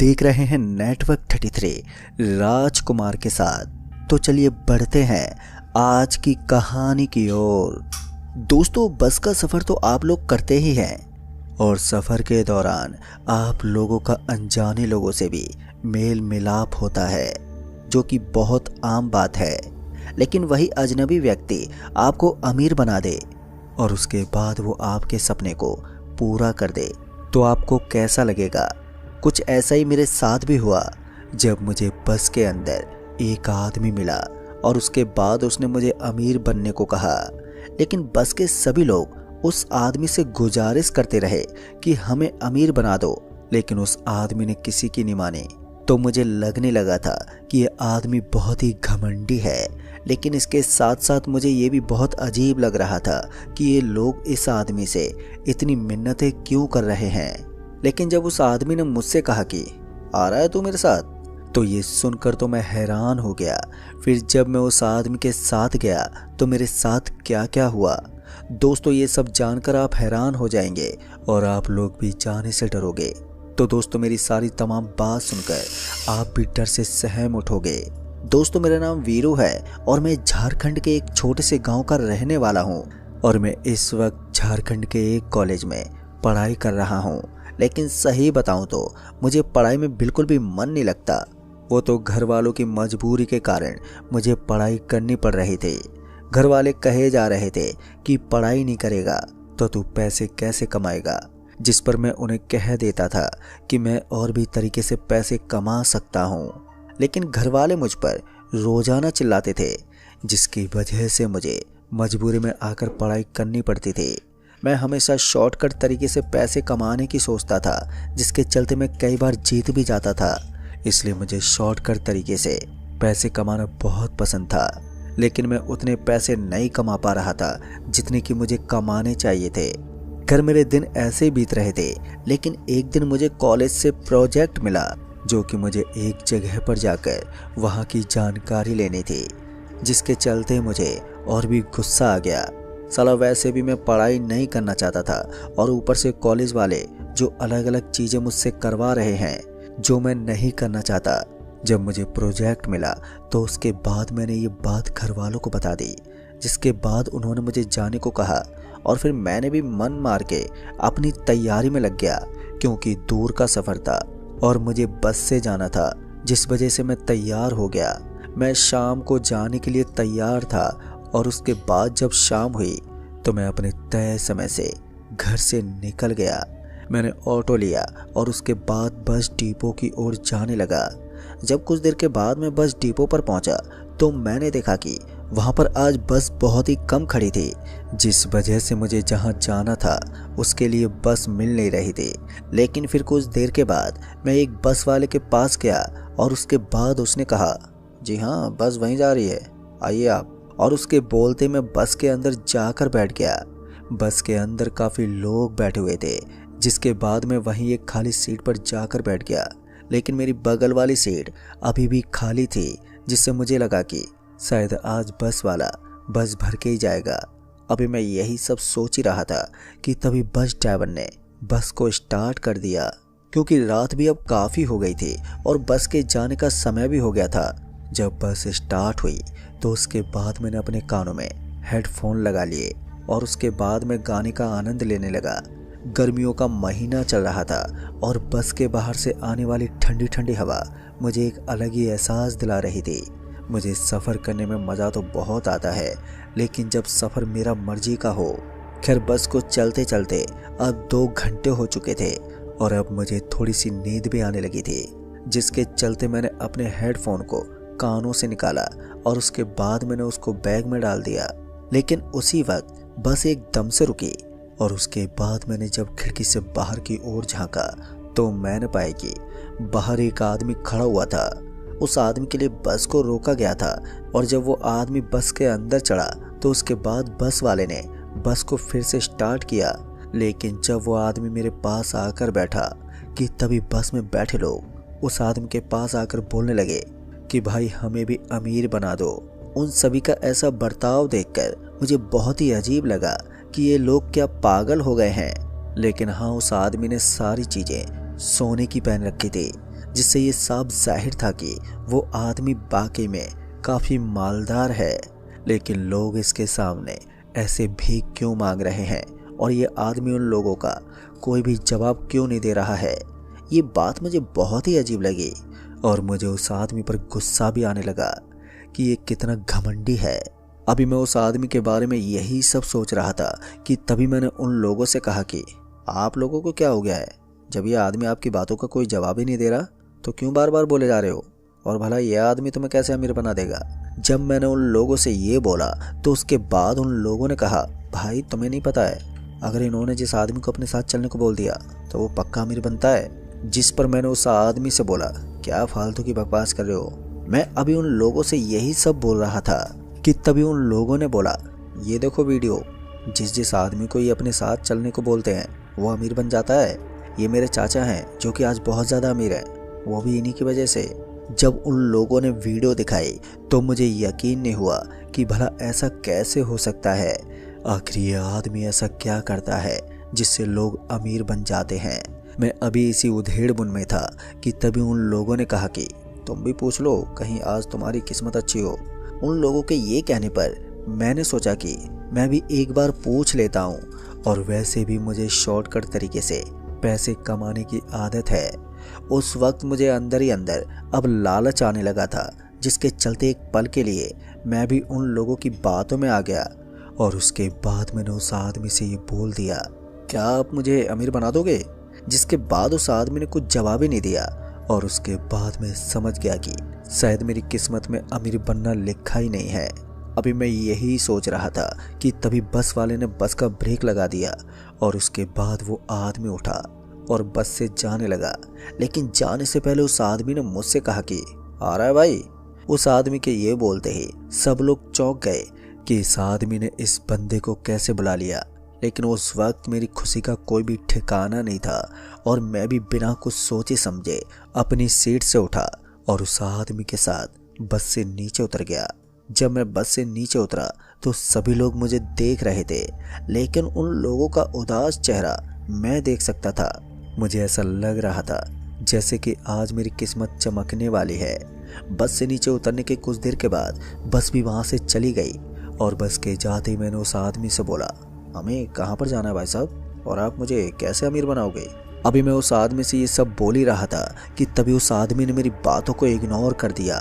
देख रहे हैं नेटवर्क 33 राजकुमार के साथ। तो चलिए बढ़ते हैं आज की कहानी की ओर। दोस्तों, बस का सफ़र तो आप लोग करते ही हैं और सफ़र के दौरान आप लोगों का अनजाने लोगों से भी मेल मिलाप होता है, जो कि बहुत आम बात है। लेकिन वही अजनबी व्यक्ति आपको अमीर बना दे और उसके बाद वो आपके सपने को पूरा कर दे, तो आपको कैसा लगेगा? कुछ ऐसा ही मेरे साथ भी हुआ जब मुझे बस के अंदर एक आदमी मिला और उसके बाद उसने मुझे अमीर बनने को कहा। लेकिन बस के सभी लोग उस आदमी से गुजारिश करते रहे कि हमें अमीर बना दो, लेकिन उस आदमी ने किसी की नहीं मानी। तो मुझे लगने लगा था कि ये आदमी बहुत ही घमंडी है, लेकिन इसके साथ साथ मुझे ये भी बहुत अजीब लग रहा था कि ये लोग इस आदमी से इतनी मिन्नतें क्यों कर रहे हैं। लेकिन जब उस आदमी ने मुझसे कहा कि आ रहा है तू मेरे साथ, तो ये सुनकर तो मैं हैरान हो गया। फिर जब मैं उस आदमी के साथ गया तो मेरे साथ क्या क्या हुआ, दोस्तों ये सब जानकर आप हैरान हो जाएंगे और आप लोग भी जाने से डरोगे। तो दोस्तों, मेरी सारी तमाम बात सुनकर आप भी डर से सहम उठोगे। दोस्तों, मेरा नाम वीरू है और मैं झारखंड के एक छोटे से गांव का रहने वाला हूं और मैं इस वक्त झारखंड के एक कॉलेज में पढ़ाई कर रहा हूं। लेकिन सही बताऊं तो मुझे पढ़ाई में बिल्कुल भी मन नहीं लगता। वो तो घर वालों की मजबूरी के कारण मुझे पढ़ाई करनी पड़ रही थी। घर वाले कहे जा रहे थे कि पढ़ाई नहीं करेगा तो तू पैसे कैसे कमाएगा, जिस पर मैं उन्हें कह देता था कि मैं और भी तरीके से पैसे कमा सकता हूँ। लेकिन घर वाले मुझ पर रोजाना चिल्लाते थे, जिसकी वजह से मुझे मजबूरी में आकर पढ़ाई करनी पड़ती थी। मैं हमेशा शॉर्टकट तरीके से पैसे कमाने की सोचता था, जिसके चलते मैं कई बार जीत भी जाता था। इसलिए मुझे शॉर्टकट तरीके से पैसे कमाना बहुत पसंद था। लेकिन मैं उतने पैसे नहीं कमा पा रहा था जितने कि मुझे कमाने चाहिए थे। घर मेरे दिन ऐसे ही बीत रहे थे। लेकिन एक दिन मुझे कॉलेज से प्रोजेक्ट मिला, जो कि मुझे एक जगह पर जाकर वहाँ की जानकारी लेनी थी, जिसके चलते मुझे और भी गुस्सा आ गया। साला वैसे भी मैं पढ़ाई नहीं करना चाहता था और ऊपर से कॉलेज वाले जो अलग अलग चीज़ें मुझसे करवा रहे हैं जो मैं नहीं करना चाहता। जब मुझे प्रोजेक्ट मिला तो उसके बाद मैंने ये बात घर वालों को बता दी, जिसके बाद उन्होंने मुझे जाने को कहा और फिर मैंने भी मन मार के अपनी तैयारी में लग गया, क्योंकि दूर का सफ़र था और मुझे बस से जाना था, जिस वजह से मैं तैयार हो गया। मैं शाम को जाने के लिए तैयार था और उसके बाद जब शाम हुई तो मैं अपने तय समय से घर से निकल गया। मैंने ऑटो लिया और उसके बाद बस डिपो की ओर जाने लगा। जब कुछ देर के बाद मैं बस डिपो पर पहुंचा तो मैंने देखा कि वहां पर आज बस बहुत ही कम खड़ी थी, जिस वजह से मुझे जहां जाना था उसके लिए बस मिल नहीं रही थी। लेकिन फिर कुछ देर के बाद मैं एक बस वाले के पास गया और उसके बाद उसने कहा, जी हाँ, बस वहीं जा रही है, आइए आप। और उसके बोलते मैं बस के अंदर जाकर बैठ गया। बस के अंदर काफ़ी लोग बैठे हुए थे, जिसके बाद मैं वहीं एक खाली सीट पर जाकर बैठ गया। लेकिन मेरी बगल वाली सीट अभी भी खाली थी, जिससे मुझे लगा कि शायद आज बस वाला बस भर के ही जाएगा। अभी मैं यही सब सोच ही रहा था कि तभी बस ड्राइवर ने बस को स्टार्ट कर दिया, क्योंकि रात भी अब काफ़ी हो गई थी और बस के जाने का समय भी हो गया था। जब बस स्टार्ट हुई तो उसके बाद मैंने अपने कानों में हेडफोन लगा लिए और उसके बाद मैं गाने का आनंद लेने लगा। गर्मियों का महीना चल रहा था और बस के बाहर से आने वाली ठंडी ठंडी हवा मुझे एक अलग ही एहसास दिला रही थी। मुझे सफ़र करने में मज़ा तो बहुत आता है, लेकिन जब सफ़र मेरा मर्जी का हो। खैर, बस को चलते चलते अब 2 घंटे हो चुके थे और अब मुझे थोड़ी सी नींद भी आने लगी थी, जिसके चलते मैंने अपने हेडफोन को कानों से निकाला और उसके बाद मैंने उसको बैग में डाल दिया। लेकिन उसी वक्त बस एकदम से रुकी और उसके बाद मैंने जब खिड़की से बाहर की ओर झांका तो मैंने पाया कि बाहर एक आदमी खड़ा हुआ था। उस आदमी के लिए बस को रोका गया था और जब वो आदमी बस के अंदर चढ़ा तो उसके बाद बस वाले ने बस को फिर से स्टार्ट किया। लेकिन जब वो आदमी मेरे पास आकर बैठा कि तभी बस में बैठे लोग उस आदमी के पास आकर बोलने लगे कि भाई हमें भी अमीर बना दो। उन सभी का ऐसा बर्ताव देखकर मुझे बहुत ही अजीब लगा कि ये लोग क्या पागल हो गए हैं। लेकिन हाँ, उस आदमी ने सारी चीज़ें सोने की पहन रखी थी, जिससे ये साफ जाहिर था कि वो आदमी वाकई में काफ़ी मालदार है। लेकिन लोग इसके सामने ऐसे भीख क्यों मांग रहे हैं और ये आदमी उन लोगों का कोई भी जवाब क्यों नहीं दे रहा है? ये बात मुझे बहुत ही अजीब लगी और मुझे उस आदमी पर गुस्सा भी आने लगा कि ये कितना घमंडी है। अभी मैं उस आदमी के बारे में यही सब सोच रहा था कि तभी मैंने उन लोगों से कहा कि आप लोगों को क्या हो गया है? जब ये आदमी आपकी बातों का कोई जवाब ही नहीं दे रहा तो क्यों बार बार बोले जा रहे हो? और भला ये आदमी तुम्हें कैसे अमीर बना देगा? जब मैंने उन लोगों से ये बोला तो उसके बाद उन लोगों ने कहा, भाई तुम्हें नहीं पता है, अगर इन्होंने जिस आदमी को अपने साथ चलने को बोल दिया तो वो पक्का अमीर बनता है। जिस पर मैंने उस आदमी से बोला, क्या फालतू की बकवास कर रहे हो? मैं अभी उन लोगों से यही सब बोल रहा था कि तभी उन लोगों ने बोला, ये देखो वीडियो, जिस आदमी को ये अपने साथ चलने को बोलते हैं वो अमीर बन जाता है। ये मेरे चाचा हैं जो कि आज बहुत ज़्यादा अमीर हैं, वो भी इन्हीं की वजह से। जब उन लोगों ने वीडियो दिखाई तो मुझे यकीन नहीं हुआ कि भला ऐसा कैसे हो सकता है। आखिर ये आदमी ऐसा क्या करता है जिससे लोग अमीर बन जाते हैं? मैं अभी इसी उधेड़-बुन में था कि तभी उन लोगों ने कहा कि तुम भी पूछ लो, कहीं आज तुम्हारी किस्मत अच्छी हो। उन लोगों के ये कहने पर मैंने सोचा कि मैं भी एक बार पूछ लेता हूँ, और वैसे भी मुझे शॉर्टकट तरीके से पैसे कमाने की आदत है। उस वक्त मुझे अंदर ही अंदर अब लालच आने लगा था, जिसके चलते एक पल के लिए मैं भी उन लोगों की बातों में आ गया। और उसके बाद मैंने उस आदमी से ये बोल दिया, क्या आप मुझे अमीर बना दोगे? जिसके बाद उस आदमी ने कुछ जवाब ही नहीं दिया। और उसके बाद मैं समझ गया कि शायद मेरी किस्मत में अमीर बनना लिखा ही नहीं है। अभी मैं यही सोच रहा था कि तभी बस वाले ने बस का ब्रेक लगा दिया और उसके बाद वो आदमी उठा और बस से जाने लगा। लेकिन जाने से पहले उस आदमी ने मुझसे कहा कि आ रहा है भाई। उस आदमी के ये बोलते ही सब लोग चौंक गए कि इस आदमी ने इस बंदे को कैसे बुला लिया। लेकिन उस वक्त मेरी खुशी का कोई भी ठिकाना नहीं था और मैं भी बिना कुछ सोचे समझे अपनी सीट से उठा और उस आदमी के साथ बस से नीचे उतर गया। जब मैं बस से नीचे उतरा तो सभी लोग मुझे देख रहे थे, लेकिन उन लोगों का उदास चेहरा मैं देख सकता था। मुझे ऐसा लग रहा था जैसे कि आज मेरी किस्मत चमकने वाली है। बस से नीचे उतरने के कुछ देर के बाद बस भी वहाँ से चली गई और बस के जाते ही मैंने उस आदमी से बोला, हमें कहाँ पर जाना है भाई साहब, और आप मुझे कैसे अमीर बनाओगे? अभी मैं उस आदमी से ये सब बोल ही रहा था कि तभी उस आदमी ने मेरी बातों को इग्नोर कर दिया।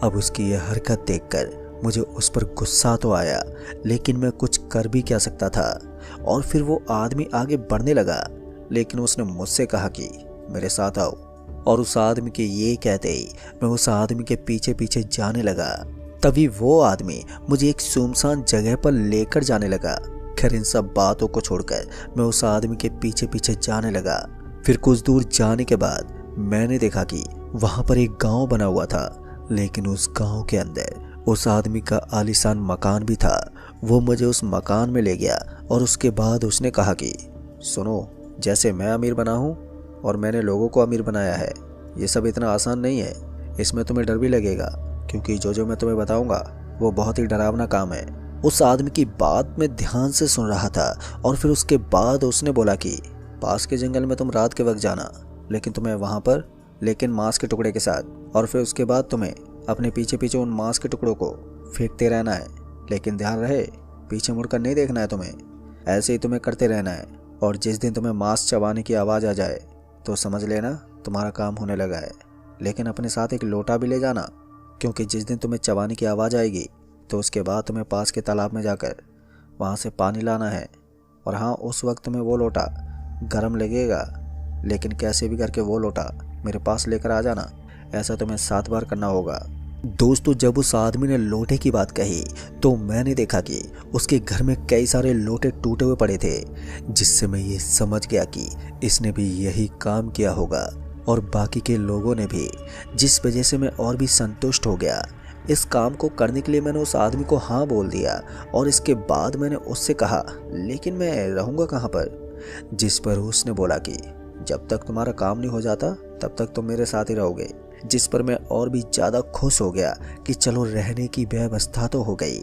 अब उसकी यह हरकत देखकर मुझे उस पर गुस्सा तो आया, लेकिन मैं कुछ कर भी क्या सकता था। और फिर वो आदमी आगे बढ़ने लगा, लेकिन उसने मुझसे कहा कि मेरे साथ आओ। और उस आदमी के ये कहते ही मैं उस आदमी के पीछे पीछे जाने लगा। तभी वो आदमी मुझे एक सुनसान जगह पर लेकर जाने लगा। खैर, इन सब बातों को छोड़कर मैं उस आदमी के पीछे पीछे जाने लगा। फिर कुछ दूर जाने के बाद मैंने देखा कि वहां पर एक गांव बना हुआ था, लेकिन उस गांव के अंदर उस आदमी का आलीशान मकान भी था। वो मुझे उस मकान में ले गया और उसके बाद उसने कहा कि सुनो, जैसे मैं अमीर बना हूँ और मैंने लोगों को अमीर बनाया है, ये सब इतना आसान नहीं है। इसमें तुम्हें डर भी लगेगा, क्योंकि जो मैं तुम्हें बताऊंगा वो बहुत ही डरावना काम है। उस आदमी की बात मैं ध्यान से सुन रहा था और फिर उसके बाद उसने बोला कि पास के जंगल में तुम रात के वक्त जाना, लेकिन तुम्हें वहाँ पर मांस के टुकड़े के साथ, और फिर उसके बाद तुम्हें अपने पीछे पीछे उन मांस के टुकड़ों को फेंकते रहना है। लेकिन ध्यान रहे, पीछे मुड़कर नहीं देखना है तुम्हें, ऐसे ही तुम्हें करते रहना है। और जिस दिन तुम्हें मांस चबाने की आवाज़ आ जाए तो समझ लेना तुम्हारा काम होने लगा है। लेकिन अपने साथ एक लोटा भी ले जाना, क्योंकि जिस दिन तुम्हें चबाने की आवाज़ आएगी तो उसके बाद तुम्हें पास के तालाब में जाकर वहाँ से पानी लाना है। और हाँ, उस वक्त तुम्हें वो लोटा गर्म लगेगा, लेकिन कैसे भी करके वो लोटा मेरे पास लेकर आ जाना। ऐसा तुम्हें 7 बार करना होगा। दोस्तों, जब उस आदमी ने लोटे की बात कही तो मैंने देखा कि उसके घर में कई सारे लोटे टूटे हुए पड़े थे, जिससे मैं ये समझ गया कि इसने भी यही काम किया होगा और बाकी के लोगों ने भी, जिस वजह से मैं और भी संतुष्ट हो गया। इस काम को करने के लिए मैंने उस आदमी को हाँ बोल दिया और इसके बाद मैंने उससे कहा, लेकिन मैं रहूँगा कहाँ पर? जिस पर उसने बोला कि जब तक तुम्हारा काम नहीं हो जाता तब तक तुम मेरे साथ ही रहोगे। जिस पर मैं और भी ज़्यादा खुश हो गया कि चलो रहने की व्यवस्था तो हो गई।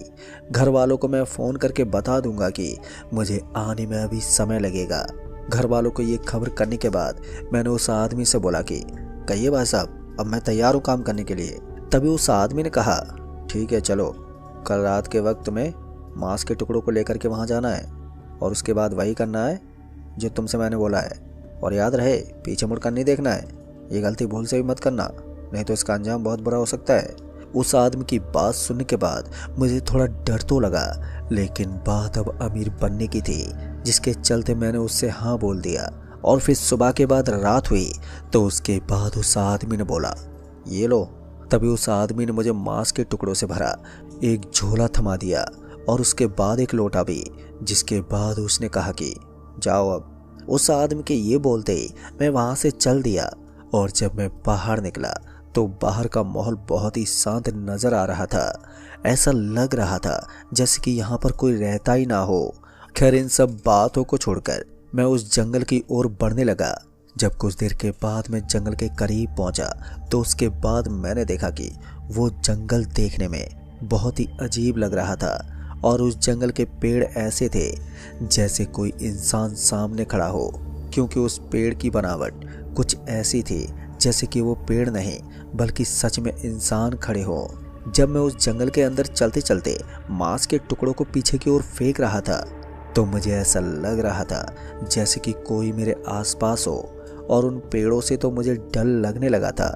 घर वालों को मैं फ़ोन करके बता दूंगा कि मुझे आने में अभी समय लगेगा। घर वालों को ये खबर करने के बाद मैंने उस आदमी से बोला कि कहिए भाई साहब, अब मैं तैयार हूँ काम करने के लिए। तभी उस आदमी ने कहा, ठीक है चलो, कल रात के वक्त में मांस के टुकड़ों को लेकर के वहाँ जाना है और उसके बाद वही करना है जो तुमसे मैंने बोला है। और याद रहे, पीछे मुड़कर नहीं देखना है। ये गलती भूल से भी मत करना, नहीं तो इसका अंजाम बहुत बुरा हो सकता है। उस आदमी की बात सुनने के बाद मुझे थोड़ा डर तो लगा, लेकिन बात अब अमीर बनने की थी, जिसके चलते मैंने उससे हाँ बोल दिया। और फिर सुबह के बाद रात हुई तो उसके बाद उस आदमी ने बोला, ये लो। तभी उस आदमी ने मुझे मांस के टुकड़ों से भरा एक झोला थमा दिया और उसके बाद एक लोटा भी, जिसके बाद उसने कहा कि जाओ अब। उस आदमी के ये बोलते ही मैं वहां से चल दिया। और जब मैं बाहर निकला तो बाहर का माहौल बहुत ही शांत नजर आ रहा था। ऐसा लग रहा था जैसे कि यहाँ पर कोई रहता ही ना हो। खैर, इन सब बातों को छोड़कर मैं उस जंगल की ओर बढ़ने लगा। जब कुछ देर के बाद मैं जंगल के करीब पहुंचा तो उसके बाद मैंने देखा कि वो जंगल देखने में बहुत ही अजीब लग रहा था। और उस जंगल के पेड़ ऐसे थे जैसे कोई इंसान सामने खड़ा हो, क्योंकि उस पेड़ की बनावट कुछ ऐसी थी जैसे कि वो पेड़ नहीं बल्कि सच में इंसान खड़े हो। जब मैं उस जंगल के अंदर चलते चलते मांस के टुकड़ों को पीछे की ओर फेंक रहा था तो मुझे ऐसा लग रहा था जैसे कि कोई मेरे आसपास हो। और उन पेड़ों से तो मुझे डर लगने लगा था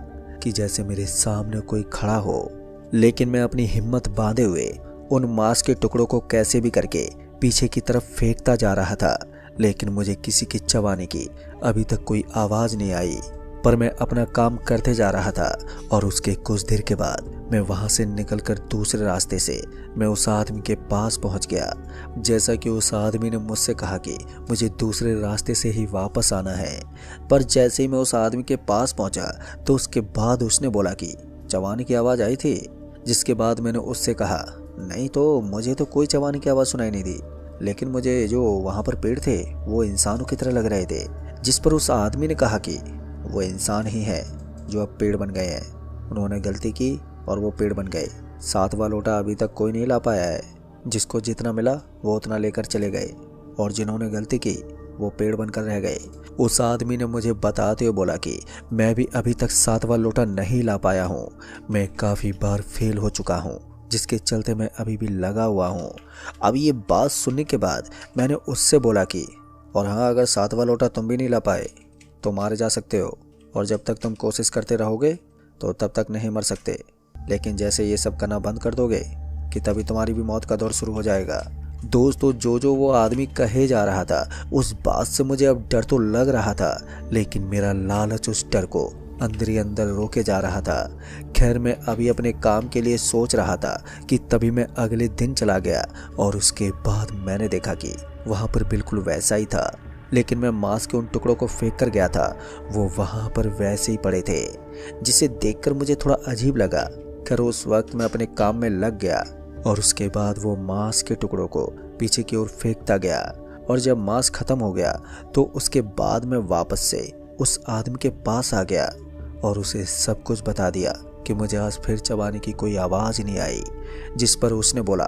कि जैसे मेरे सामने कोई खड़ा हो। लेकिन मैं अपनी हिम्मत बांधे हुए उन मांस के टुकड़ों को कैसे भी करके पीछे की तरफ फेंकता जा रहा था, लेकिन मुझे किसी के चबाने की अभी तक कोई आवाज नहीं आई। पर मैं अपना काम करते जा रहा था। और उसके कुछ देर के बाद मैं वहां से निकलकर दूसरे रास्ते से मैं उस आदमी के पास पहुंच गया। जैसा कि उस आदमी ने मुझसे कहा कि मुझे दूसरे रास्ते से ही वापस आना है। पर जैसे ही मैं उस आदमी के पास पहुंचा तो उसके बाद उसने बोला कि चबाने की आवाज़ आई थी। जिसके बाद मैंने उससे कहा, नहीं तो मुझे तो कोई चबाने की आवाज़ सुनाई नहीं दी, लेकिन मुझे जो वहाँ पर पेड़ थे वो इंसानों की तरह लग रहे थे। जिस पर उस आदमी ने कहा कि वो इंसान ही है जो अब पेड़ बन गए हैं। उन्होंने गलती की और वो पेड़ बन गए। 7वां लोटा अभी तक कोई नहीं ला पाया है। जिसको जितना मिला वो उतना लेकर चले गए, और जिन्होंने गलती की वो पेड़ बनकर रह गए। उस आदमी ने मुझे बताते हुए बोला कि मैं भी अभी तक 7वां लोटा नहीं ला पाया हूँ। मैं काफ़ी बार फेल हो चुका हूँ, जिसके चलते मैं अभी भी लगा हुआ हूँ। अब ये बात सुनने के बाद मैंने उससे बोला कि और हाँ, अगर 7वां लोटा तुम भी नहीं ला पाए तो मारे जा सकते हो, और जब तक तुम कोशिश करते रहोगे तो तब तक नहीं मर सकते। लेकिन जैसे ये सब करना बंद कर दोगे कि तभी तुम्हारी भी मौत का दौर शुरू हो जाएगा। दोस्तों, जो वो आदमी कहे जा रहा था उस बात से मुझे अब डर तो लग रहा था, लेकिन मेरा लालच उस डर को अंदर ही अंदर रोके जा रहा था। खैर, मैं अभी अपने काम के लिए सोच रहा था कि तभी मैं अगले दिन चला गया। और उसके बाद मैंने देखा कि वहाँ पर बिल्कुल वैसा ही था, लेकिन मैं मांस के उन टुकड़ों को फेंक कर गया था, वो वहाँ पर वैसे ही पड़े थे, जिसे देखकर मुझे थोड़ा अजीब लगा। खैर, उस वक्त मैं अपने काम में लग गया और उसके बाद वो मांस के टुकड़ों को पीछे की ओर फेंकता गया। और जब मांस खत्म हो गया तो उसके बाद मैं वापस से उस आदमी के पास आ गया और उसे सब कुछ बता दिया कि मुझे आज फिर चबाने की कोई आवाज़ नहीं आई। जिस पर उसने बोला,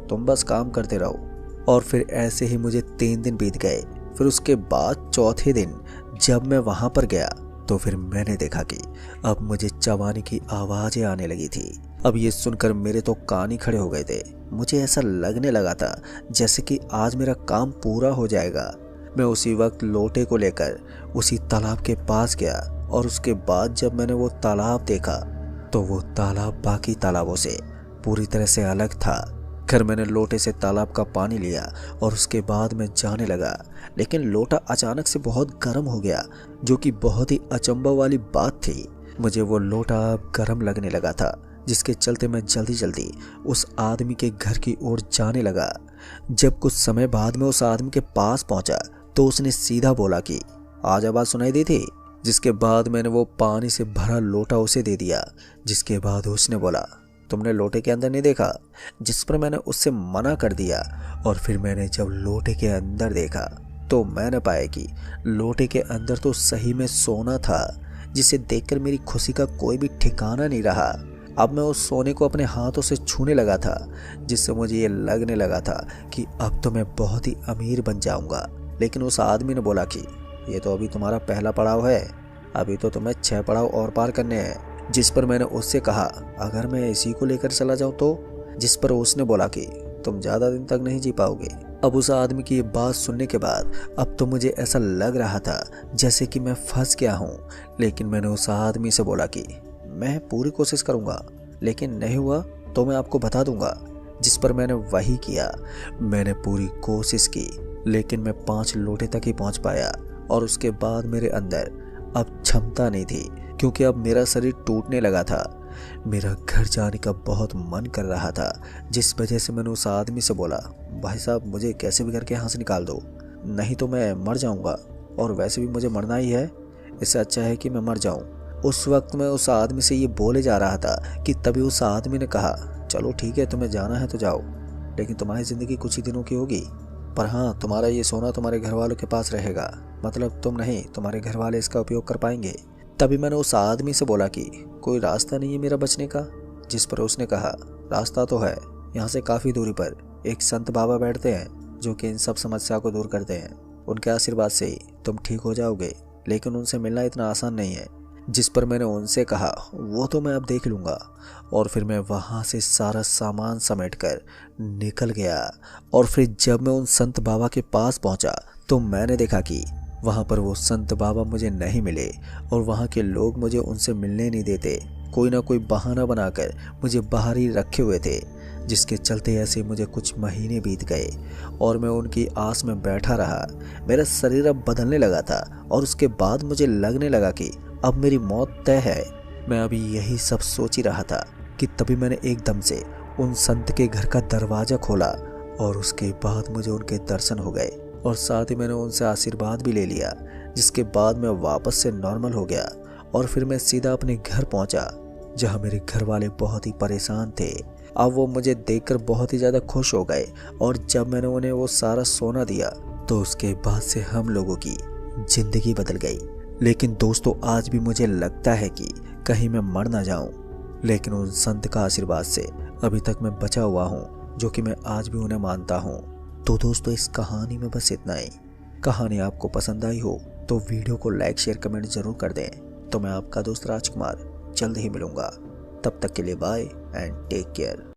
तुम बस काम करते रहो। और फिर ऐसे ही मुझे 3 दिन बीत गए। फिर उसके बाद चौथे दिन जब मैं वहाँ पर गया तो फिर मैंने देखा कि अब मुझे चबाने की आवाज़ें आने लगी थी। अब ये सुनकर मेरे तो कान ही खड़े हो गए थे। मुझे ऐसा लगने लगा था जैसे कि आज मेरा काम पूरा हो जाएगा। मैं उसी वक्त लोटे को लेकर उसी तालाब के पास गया, और उसके बाद जब मैंने वो तालाब देखा तो वो तालाब बाकी तालाबों से पूरी तरह से अलग था। खैर, मैंने लोटे से तालाब का पानी लिया और उसके बाद मैं जाने लगा, लेकिन लोटा अचानक से बहुत गर्म हो गया, जो कि बहुत ही अचंभा वाली बात थी। मुझे वो लोटा अब गर्म लगने लगा था, जिसके चलते मैं जल्दी जल्दी उस आदमी के घर की ओर जाने लगा। जब कुछ समय बाद में उस आदमी के पास पहुंचा तो उसने सीधा बोला कि आज आवाज़ सुनाई दी थी। जिसके बाद मैंने वो पानी से भरा लोटा उसे दे दिया। जिसके बाद उसने बोला, तुमने लोटे के अंदर नहीं देखा? जिस पर मैंने उससे मना कर दिया। और फिर मैंने जब लोटे के अंदर देखा तो मैंने पाया कि लोटे के अंदर तो सही में सोना था, जिसे देखकर मेरी खुशी का कोई भी ठिकाना नहीं रहा। अब मैं उस सोने को अपने हाथों से छूने लगा था, जिससे मुझे ये लगने लगा था कि अब तो मैं बहुत ही अमीर बन जाऊंगा। लेकिन उस आदमी ने बोला कि ये तो अभी तुम्हारा पहला पड़ाव है, अभी तो तुम्हें 6 पड़ाव और पार करने हैं। जिस पर मैंने उससे कहा अगर मैं इसी को लेकर चला जाऊं तो, जिस पर उसने बोला कि तुम ज़्यादा दिन तक नहीं जी पाओगे। अब उस आदमी की ये बात सुनने के बाद अब तो मुझे ऐसा लग रहा था जैसे कि मैं फंस गया हूँ। लेकिन मैंने उस आदमी से बोला कि मैं पूरी कोशिश करूँगा, लेकिन नहीं हुआ तो मैं आपको बता दूंगा। जिस पर मैंने वही किया। मैंने पूरी कोशिश की, लेकिन मैं 5 लोटे तक ही पहुंच पाया और उसके बाद मेरे अंदर अब क्षमता नहीं थी, क्योंकि अब मेरा शरीर टूटने लगा था। मेरा घर जाने का बहुत मन कर रहा था, जिस वजह से मैंने उस आदमी से बोला भाई साहब मुझे कैसे भी करके यहाँ से निकाल दो, नहीं तो मैं मर जाऊँगा, और वैसे भी मुझे मरना ही है, इससे अच्छा है कि मैं मर जाऊँ। उस वक्त मैं उस आदमी से ये बोले जा रहा था कि तभी उस आदमी ने कहा चलो ठीक है, तुम्हें जाना है तो जाओ, लेकिन तुम्हारी ज़िंदगी कुछ ही दिनों की होगी, पर हाँ तुम्हारा ये सोना तुम्हारे घर वालों के पास रहेगा, मतलब तुम नहीं, तुम्हारे घर वाले इसका उपयोग कर पाएंगे। तभी मैंने उस आदमी से बोला कि कोई रास्ता नहीं है मेरा बचने का। जिस पर उसने कहा रास्ता तो है, यहाँ से काफ़ी दूरी पर एक संत बाबा बैठते हैं जो कि इन सब समस्या को दूर करते हैं, उनके आशीर्वाद से ही तुम ठीक हो जाओगे, लेकिन उनसे मिलना इतना आसान नहीं है। जिस पर मैंने उनसे कहा वो तो मैं अब देख लूँगा, और फिर मैं वहाँ से सारा सामान समेटकर निकल गया। और फिर जब मैं उन संत बाबा के पास पहुँचा तो मैंने देखा कि वहाँ पर वो संत बाबा मुझे नहीं मिले, और वहाँ के लोग मुझे उनसे मिलने नहीं देते, कोई ना कोई बहाना बनाकर मुझे बाहर ही रखे हुए थे, जिसके चलते ऐसे मुझे कुछ महीने बीत गए और मैं उनकी आस में बैठा रहा। मेरा शरीर अब बदलने लगा था और उसके बाद मुझे लगने लगा कि अब मेरी मौत तय है। मैं अभी यही सब सोच ही रहा था कि तभी मैंने एकदम से उन संत के घर का दरवाज़ा खोला, और उसके बाद मुझे उनके दर्शन हो गए और साथ ही मैंने उनसे आशीर्वाद भी ले लिया, जिसके बाद मैं वापस से नॉर्मल हो गया। और फिर मैं सीधा अपने घर पहुंचा, जहां मेरे घर वाले बहुत ही परेशान थे। अब वो मुझे देखकर बहुत ही ज़्यादा खुश हो गए, और जब मैंने उन्हें वो सारा सोना दिया तो उसके बाद से हम लोगों की ज़िंदगी बदल गई। लेकिन दोस्तों आज भी मुझे लगता है कि कहीं मैं मर ना जाऊं, लेकिन उन संत का आशीर्वाद से अभी तक मैं बचा हुआ हूं, जो कि मैं आज भी उन्हें मानता हूं। तो दोस्तों इस कहानी में बस इतना ही। कहानी आपको पसंद आई हो तो वीडियो को लाइक शेयर कमेंट जरूर कर दें। तो मैं आपका दोस्त राजकुमार जल्द ही मिलूंगा, तब तक के लिए बाय एंड टेक केयर।